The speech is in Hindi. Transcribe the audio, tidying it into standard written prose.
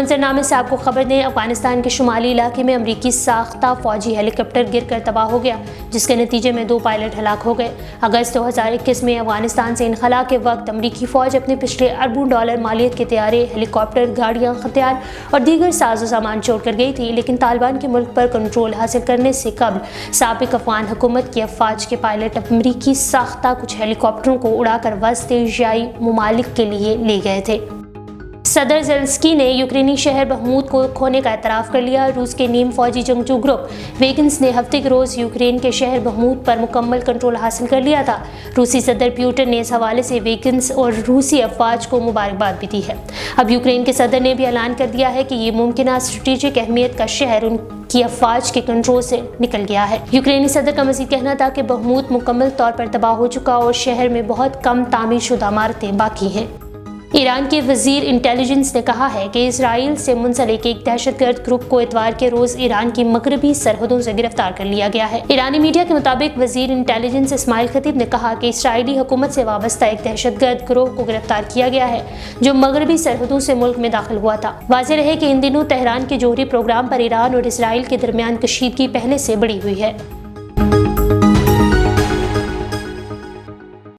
मंजरनामे से आपको खबर दें, अफगानिस्तान के शुमाली इलाके में अमरीकी साख्ता फौजी हेलीकॉप्टर गिरकर तबाह हो गया, जिसके नतीजे में 2 पायलट हलाक हो गए। अगस्त 2021 में अफगानिस्तान से इनखला के वक्त अमरीकी फौज अपने पिछले अरबों डॉलर मालियत के तैयारे, हेलीकॉप्टर, गाड़ियाँ, हथियार और दीगर साजो सामान छोड़कर गई थी, लेकिन तालिबान के मुल्क पर कंट्रोल हासिल करने से कबल साबिक अफगान हुकूमत की अफवाज के पायलट अमरीकी साख्ता कुछ हेलीकॉप्टरों को उड़ाकर वस्त एशियाई ममालिक के लिए ले गए थे। सदर ज़ेलेंस्की ने यूक्रेनी शहर बखमूत को खोने का एतराफ़ कर लिया। रूस के नीम फौजी जंगजू ग्रुप वेगन्स ने हफ्ते के रोज़ यूक्रेन के शहर बखमूत पर मुकम्मल कंट्रोल हासिल कर लिया था। रूसी सदर पुतिन ने इस हवाले से वेगन्स और रूसी अफवाज को मुबारकबाद भी दी है। अब यूक्रेन के सदर ने भी ऐलान कर दिया है कि ये मुमकिन स्ट्रेटेजिक अहमियत का शहर उनकी अफवाज के कंट्रोल से निकल गया है। यूक्रेनी सदर का मज़ीद कहना था कि बखमूत मुकम्मल तौर पर तबाह हो चुका और शहर में बहुत कम तामीरशुदा इमारतें बाकी हैं। ईरान के वजीर इंटेलिजेंस ने कहा है कि इसराइल से मुंसलिक एक दहशतगर्द ग्रुप को इतवार के रोज ईरान की मगरबी सरहदों से गिरफ्तार कर लिया गया है। ईरानी मीडिया के मुताबिक वजीर इंटेलिजेंस इस्माइल खतीब ने कहा कि इसराइली हुकूमत से वाबस्ता एक दहशतगर्द गिरोह को गिरफ्तार किया गया है, जो मगरबी सरहदों से मुल्क में दाखिल हुआ था। वाज़ेह रहे कि इन दिनों तेहरान के जोहरी प्रोग्राम पर ईरान और इसराइल के दरमियान कशीदगी पहले से बढ़ी हुई है।